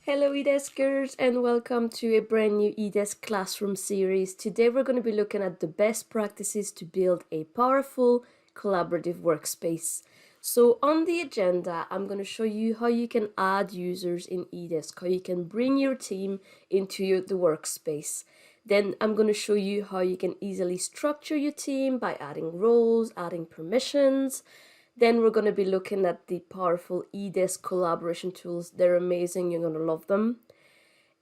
Hello eDeskers and welcome to a brand new eDesk classroom series. Today we're going to be looking at the best practices to build a powerful collaborative workspace. So on the agenda, I'm going to show you how you can add users in eDesk, how you can bring your team into the workspace. Then I'm going to show you how you can easily structure your team by adding roles, adding permissions. Then we're going to be looking at the powerful eDesk collaboration tools. They're amazing, you're going to love them.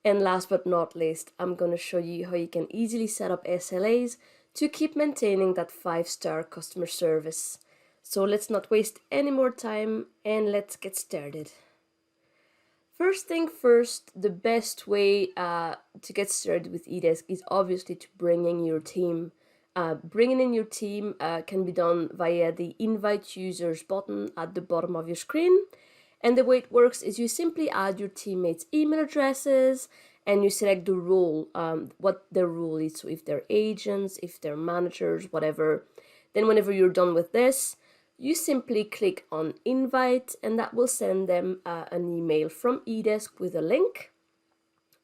And last but not least, I'm going to show you how you can easily set up SLAs to keep maintaining that 5-star customer service. So let's not waste any more time and let's get started. First thing first, the best way to get started with eDesk is obviously to bring in your team. Bringing in your team can be done via the Invite Users button at the bottom of your screen. And the way it works is you simply add your teammates' email addresses and you select the role, what their role is. So if they're agents, if they're managers, whatever. Then whenever you're done with this, you simply click on Invite and that will send them an email from eDesk with a link.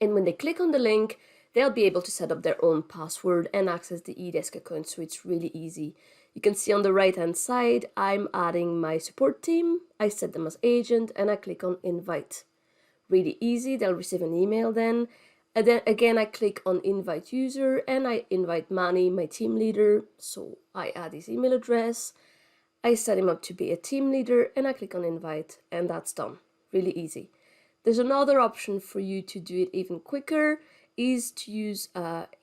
And when they click on the link, they'll be able to set up their own password and access the eDesk account, so it's really easy. You can see on the right hand side, I'm adding my support team, I set them as agent, and I click on invite. Really easy, they'll receive an email then. And then again, I click on invite user and I invite Manny, my team leader. So I add his email address, I set him up to be a team leader, and I click on invite, and that's done. Really easy. There's another option for you to do it even quicker, is to use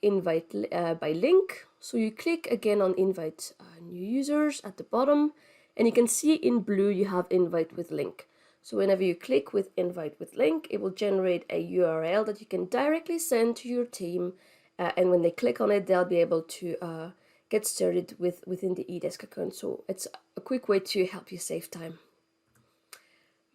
invite by link. So you click again on invite new users at the bottom, and you can see in blue you have invite with link. So whenever you click with invite with link, it will generate a URL that you can directly send to your team, and when they click on it, they'll be able to get started within the eDesk account. So it's a quick way to help you save time.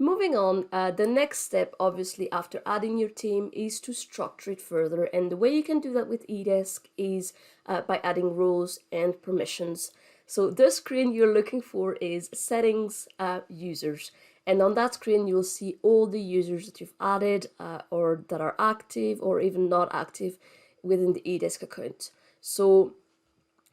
Moving on, the next step, obviously, after adding your team is to structure it further. And the way you can do that with eDesk is by adding roles and permissions. So the screen you're looking for is settings users. And on that screen, you'll see all the users that you've added or that are active or even not active within the eDesk account. So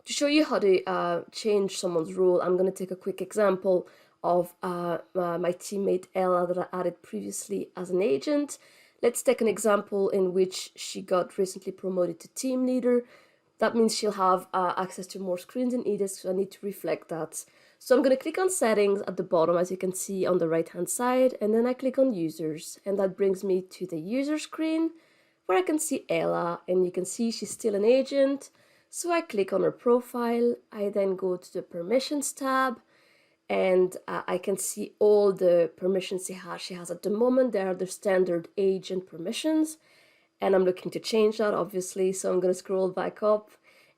to show you how to change someone's role, I'm going to take a quick example of my teammate Ella that I added previously as an agent. Let's take an example in which she got recently promoted to team leader. That means she'll have access to more screens in eDesk, so I need to reflect that. So I'm going to click on settings at the bottom, as you can see on the right hand side, and then I click on users, and that brings me to the user screen where I can see Ella, and you can see she's still an agent. So I click on her profile, I then go to the permissions tab, and I can see all the permissions she has at the moment. They are the standard agent permissions, and I'm looking to change that, obviously. So I'm going to scroll back up,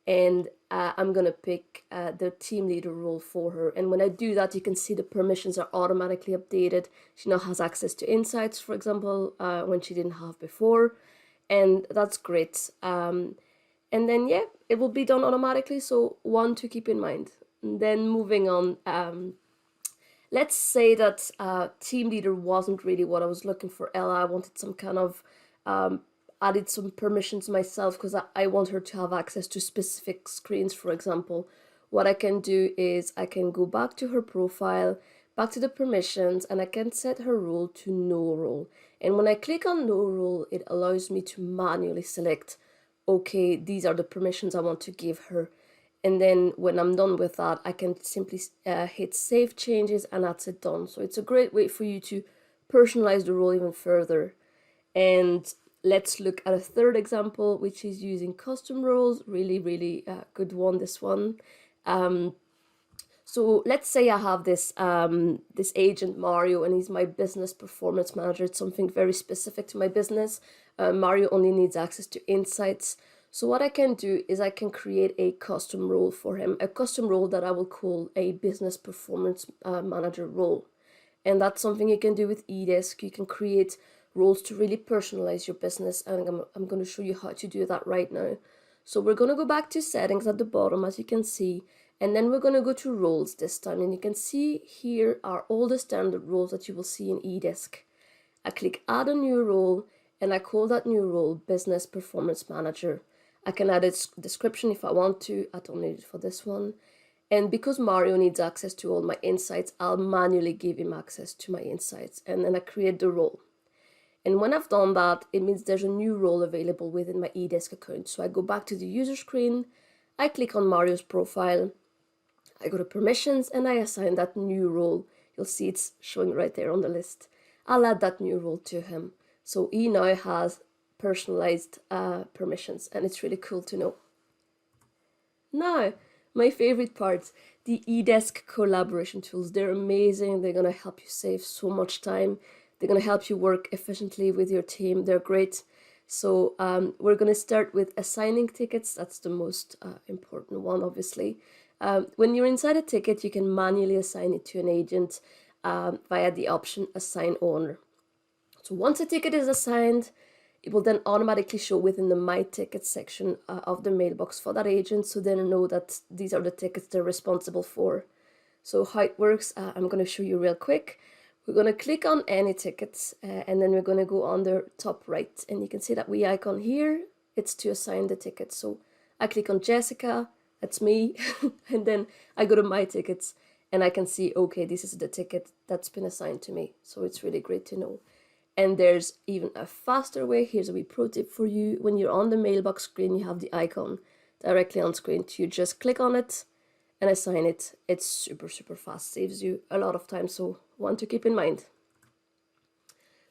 and I'm going to pick the team leader role for her. And when I do that, you can see the permissions are automatically updated. She now has access to insights, for example, when she didn't have before, and that's great. And then, yeah, it will be done automatically, so one to keep in mind. And then moving on, let's say that team leader wasn't really what I was looking for Ella. I wanted some kind of, added some permissions myself because I want her to have access to specific screens, for example. What I can do is I can go back to her profile, back to the permissions, and I can set her role to no role. And when I click on no role, it allows me to manually select, okay, these are the permissions I want to give her. And then when I'm done with that, I can simply hit save changes, and that's it done. So it's a great way for you to personalize the role even further. And let's look at a third example, which is using custom roles. Really good one, this one. So let's say I have this this agent Mario, and he's my business performance manager. It's something very specific to my business. Mario only needs access to insights. So what I can do is I can create a custom role for him, a custom role that I will call a business performance manager role. And that's something you can do with eDesk. You can create roles to really personalize your business, and I'm going to show you how to do that right now. So we're going to go back to settings at the bottom, as you can see, and then we're going to go to roles this time, and you can see here are all the standard roles that you will see in eDesk. I click add a new role, and I call that new role Business Performance Manager. I can add a description if I want to. I don't need it for this one. And because Mario needs access to all my insights, I'll manually give him access to my insights, and then I create the role. And when I've done that, it means there's a new role available within my eDesk account. So I go back to the user screen, I click on Mario's profile, I go to permissions, and I assign that new role. You'll see it's showing right there on the list. I'll add that new role to him. So he now has personalized permissions, and it's really cool to know. Now, my favorite parts, the eDesk collaboration tools. They're amazing. They're going to help you save so much time. They're going to help you work efficiently with your team. They're great. So we're going to start with assigning tickets. That's the most important one, obviously. When you're inside a ticket, you can manually assign it to an agent via the option Assign Owner. So once a ticket is assigned, it will then automatically show within the My Tickets section of the mailbox for that agent, so they know that these are the tickets they're responsible for. So how it works, I'm going to show you real quick. We're going to click on any tickets, and then we're going to go on the top right, and you can see that wee icon here. It's to assign the ticket. So I click on Jessica, that's me, and then I go to My Tickets, and I can see, okay, this is the ticket that's been assigned to me. So it's really great to know. And there's even a faster way. Here's a wee pro tip for you. When you're on the mailbox screen, you have the icon directly on screen. You just click on it and assign it. It's super, super fast. Saves you a lot of time, so one to keep in mind.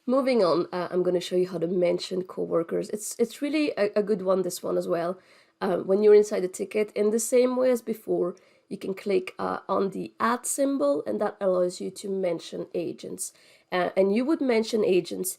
Moving on, I'm going to show you how to mention coworkers. It's really a good one, this one as well. When you're inside the ticket, in the same way as before, you can click on the add symbol, and that allows you to mention agents. And you would mention agents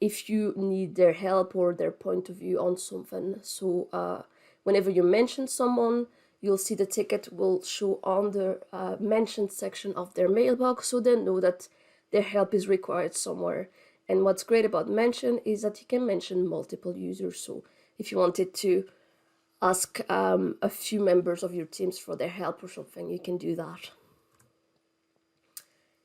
if you need their help or their point of view on something. So whenever you mention someone, you'll see the ticket will show on the mentioned section of their mailbox, so they know that their help is required somewhere. And what's great about mention is that you can mention multiple users. So if you wanted to ask a few members of your teams for their help or something, you can do that.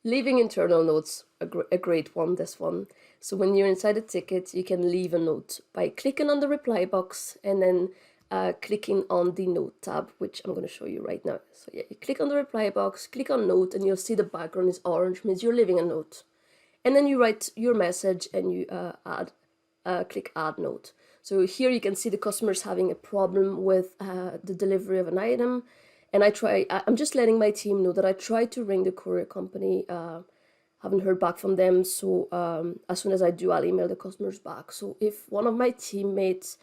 Leaving internal notes, a great one, this one. So when you're inside a ticket, you can leave a note by clicking on the reply box and then clicking on the note tab, which I'm going to show you right now. So yeah, you click on the reply box, click on note, and you'll see the background is orange, means you're leaving a note. And then you write your message and you click add note. So here you can see the customer's having a problem with the delivery of an item. And I'm just letting my team know that I tried to ring the courier company, haven't heard back from them. So as soon as I do, I'll email the customers back. So if one of my teammates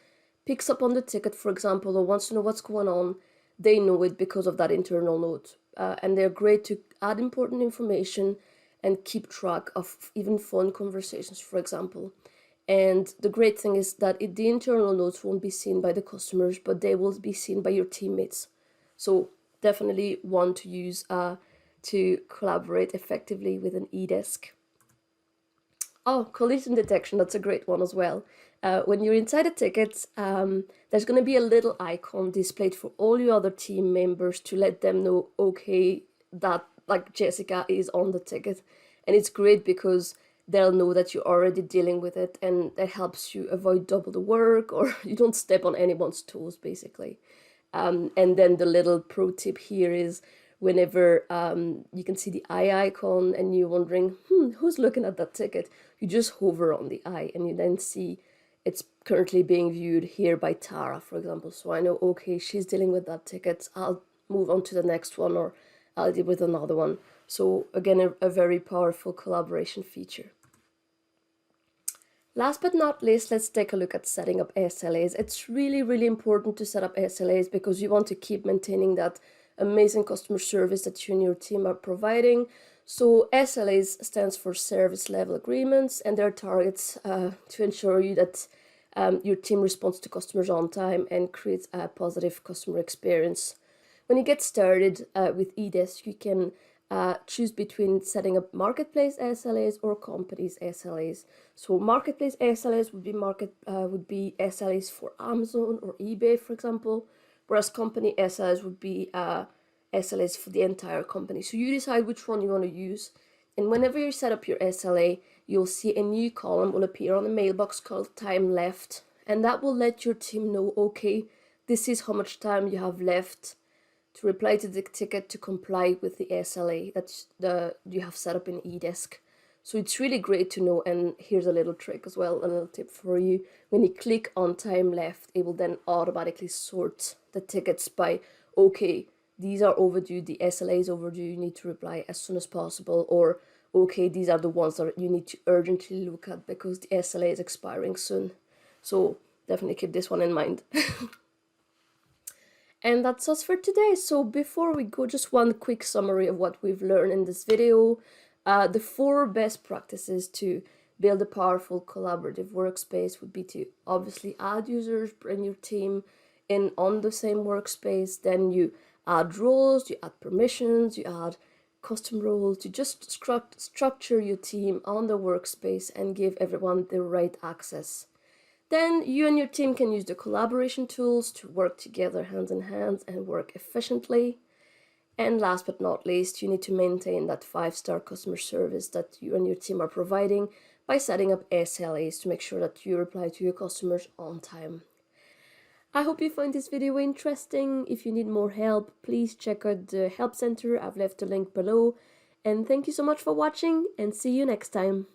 picks up on the ticket, for example, or wants to know what's going on, they know it because of that internal note. And they're great to add important information and keep track of even phone conversations, for example. And the great thing is that the internal notes won't be seen by the customers, but they will be seen by your teammates. So definitely one to use to collaborate effectively with an eDesk. Oh, collision detection, that's a great one as well. When you're inside a ticket, there's going to be a little icon displayed for all your other team members to let them know, okay, that like Jessica is on the ticket. And it's great because they'll know that you're already dealing with it, and that helps you avoid double the work, or you don't step on anyone's toes, basically. And then the little pro tip here is whenever you can see the eye icon and you're wondering, who's looking at that ticket? You just hover on the eye and you then see it's currently being viewed here by Tara, for example. So I know, okay, she's dealing with that ticket. I'll move on to the next one, or I'll deal with another one. So again, a very powerful collaboration feature. Last but not least, let's take a look at setting up SLAs. It's really, really important to set up SLAs because you want to keep maintaining that amazing customer service that you and your team are providing. So SLAs stands for service level agreements, and they're targets to ensure you that your team responds to customers on time and creates a positive customer experience. When you get started with eDesk, you can choose between setting up marketplace SLAs or companies SLAs. So marketplace SLAs would be SLAs for Amazon or eBay, for example, whereas company SLAs would be SLAs for the entire company. So you decide which one you want to use. And whenever you set up your SLA, you'll see a new column will appear on the mailbox called time left. And that will let your team know, okay, this is how much time you have left to reply to the ticket to comply with the SLA that you have set up in eDesk. So it's really great to know. And here's a little trick as well, a little tip for you. When you click on time left, it will then automatically sort the tickets by, okay, these are overdue, the SLA is overdue, you need to reply as soon as possible, or okay, these are the ones that you need to urgently look at because the SLA is expiring soon. So definitely keep this one in mind. And that's us for today. So before we go, just one quick summary of what we've learned in this video. The 4 best practices to build a powerful collaborative workspace would be to obviously add users, bring your team in on the same workspace, then you add roles, you add permissions, you add custom roles, you just structure your team on the workspace and give everyone the right access. Then you and your team can use the collaboration tools to work together hand in hand and work efficiently. And last but not least, you need to maintain that 5-star customer service that you and your team are providing by setting up SLAs to make sure that you reply to your customers on time. I hope you find this video interesting. If you need more help, please check out the help center. I've left the link below. And thank you so much for watching, and see you next time.